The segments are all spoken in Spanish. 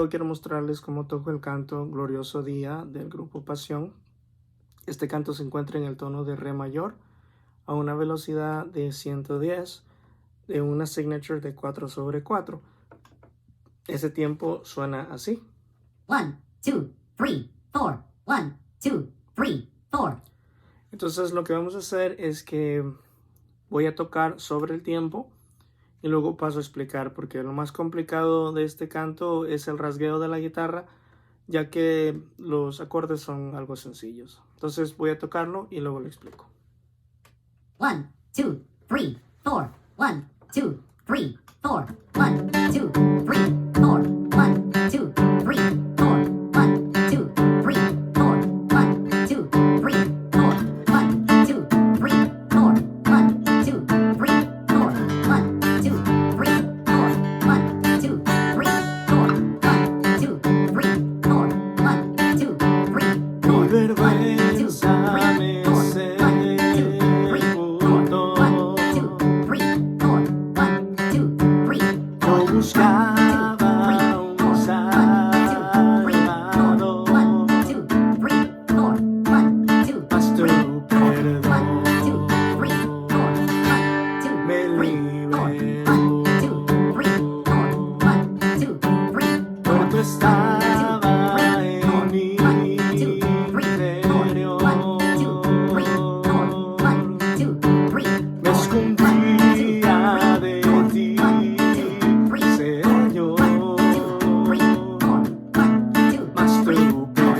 video quiero mostrarles cómo toco el canto Glorioso Día del grupo Pasión. Este canto se encuentra en el tono de Re mayor a una velocidad de 110 de una signature de 4/4. Ese tiempo suena así. 1, 2, 3, 4. 1, 2, 3, 4. Entonces lo que vamos a hacer es que voy a tocar sobre el tiempo y luego paso a explicar, porque lo más complicado de este canto es el rasgueo de la guitarra, ya que los acordes son algo sencillos. Entonces voy a tocarlo y luego lo explico. 1, 2, 3, 4. 1, 2, 3, 4. 1, 2, 3, 4. 1, 2, 3, 4. 1, 2, 3, 4. 1, 2, 3, 4. 1, 2, 3, 4. 1, 2, 3, 4. 1, 2, 3, 4. 1, 2, 3, 4. 1, 2, 3, 4. 1, 2, 3, 4. Mi vergüenza me sepultó. Yo buscaba un salvador, mas tu perdón me liberó. Muerto estaba en mi interior, me escondía de ti, Señor, mas tu perdón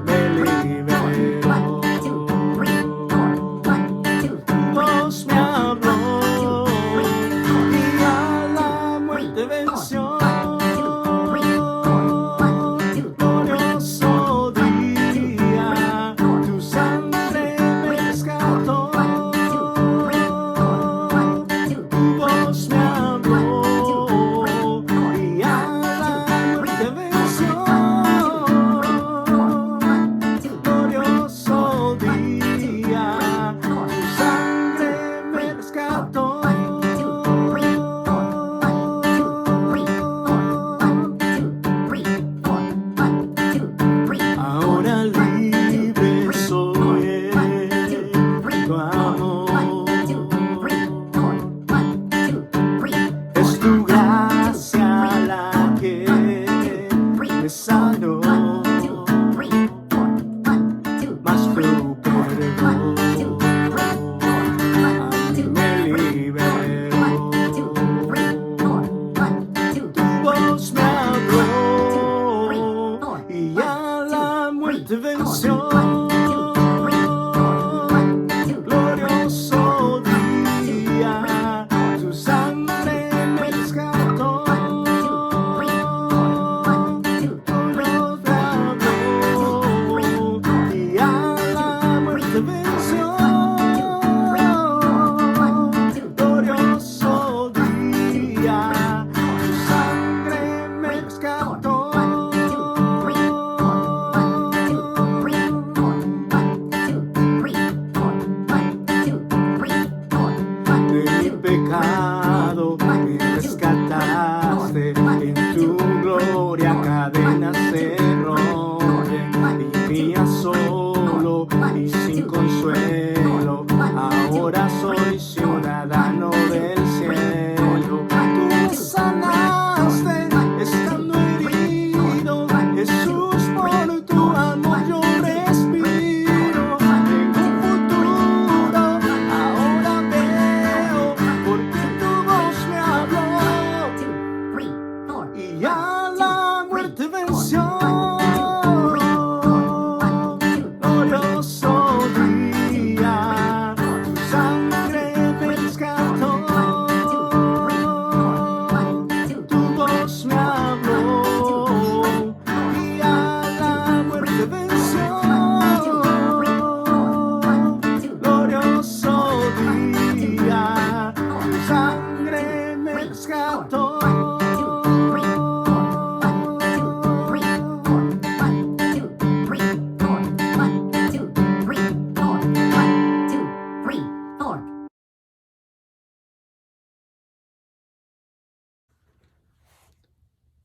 me liberó. Tu voz me habló y a la muerte venció. Glorioso día, tu sangre me rescató. Tu voz me habló y a la muerte venció. Glorioso día, tu sangre me rescató. Ahora libre soy en tu amor. Es tu gracia la que me sanó, mas tu perdón a mí me liberó. Tu voz me habló y a la muerte venció. Glorioso día, tu sangre me rescató. Dios me habló y a la muerte venció. Glorioso día, tu sangre me rescató. De mi pecado me rescataste, en tu gloria cadenas se rompen, vivía solo y sin consuelo, ahora soy ciudadano del cielo. Tú me sanaste estando herido, Jesús, por tu amor yo respiro. Tengo un futuro, ahora veo, porque tu voz me habló y a la muerte venció. Glorioso día, tu sangre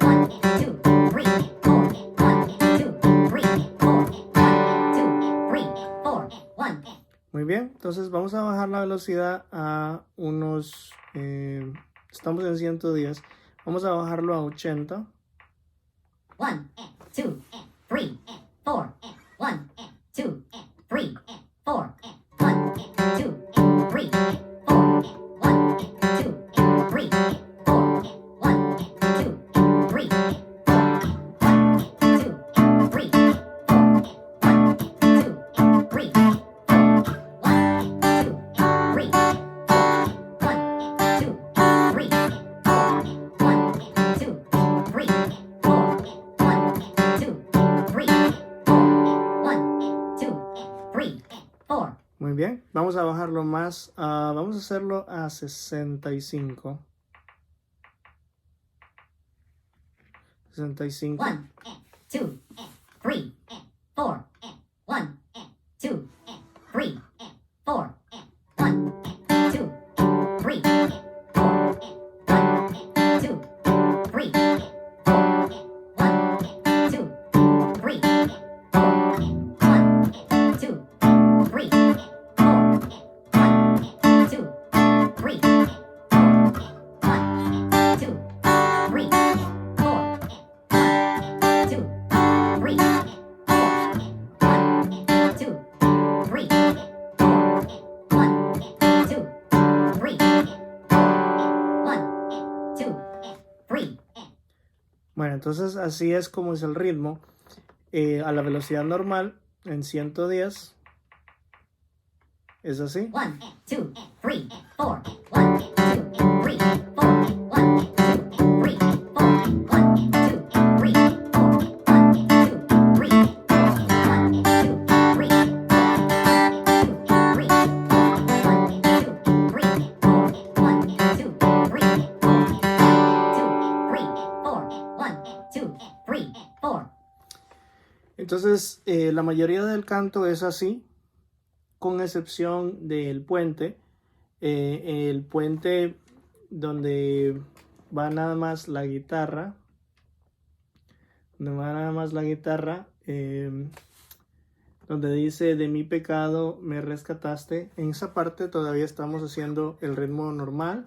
1, 2, 3, 4. 1, 2, 3, 4. 1, 2, 3, 4. 1. Muy bien, entonces vamos a bajar la velocidad a unos, estamos en 110, vamos a bajarlo a 80. 1, 2, 3, 4. 1, 2, 3, 4. 1, 2, 3, 4. 1, 2, 3, 4. 1, 2, 3, 4. Muy bien, vamos a bajarlo más, vamos a hacerlo a 65. 65. 1, 2, 3, 4. 1, 2, 3, 4. 1, 2, 3, 4. 1, 2, 3, 4. 1, 2, 3, 4. 1, 2, 3, 4. 1, 2, 3, 4. 1, 2, 3, 4. 2, 3, 4. 1, 2, 3, 4. 1, 2, 3, 4. 1, 2, 3. Bueno, entonces así es como es el ritmo. A la velocidad normal, en 110, es así. 1, 2, 3, 4. 1, 2, 3, 4. 1, 2, 3, 4. 1, 2, 3, 4. 1, 2, 3, 4. 1, 2, 3, 4. Entonces, la mayoría del canto es así, con excepción del puente. El puente donde va nada más la guitarra, donde dice de mi pecado me rescataste. En esa parte todavía estamos haciendo el ritmo normal.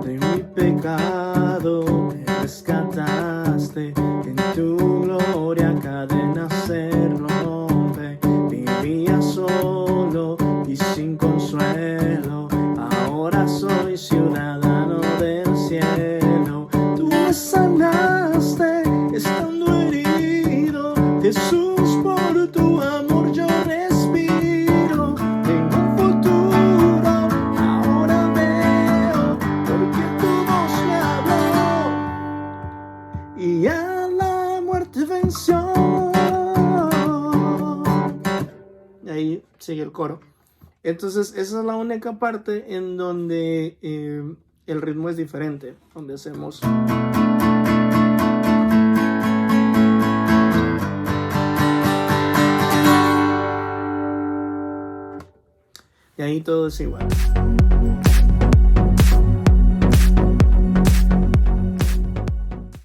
De mi pecado me rescataste, en tu gloria cadenas se rompen. Vivía solo y sin consuelo, ahora soy ciudadano del cielo. Tú me sanaste estando herido, Jesús, por tu amor yo respiro. Tengo un futuro, ahora veo, porque tu voz me habló y a la muerte venció. Y ahí sigue el coro. Entonces esa es la única parte en donde el ritmo es diferente, donde hacemos... y ahí todo es igual.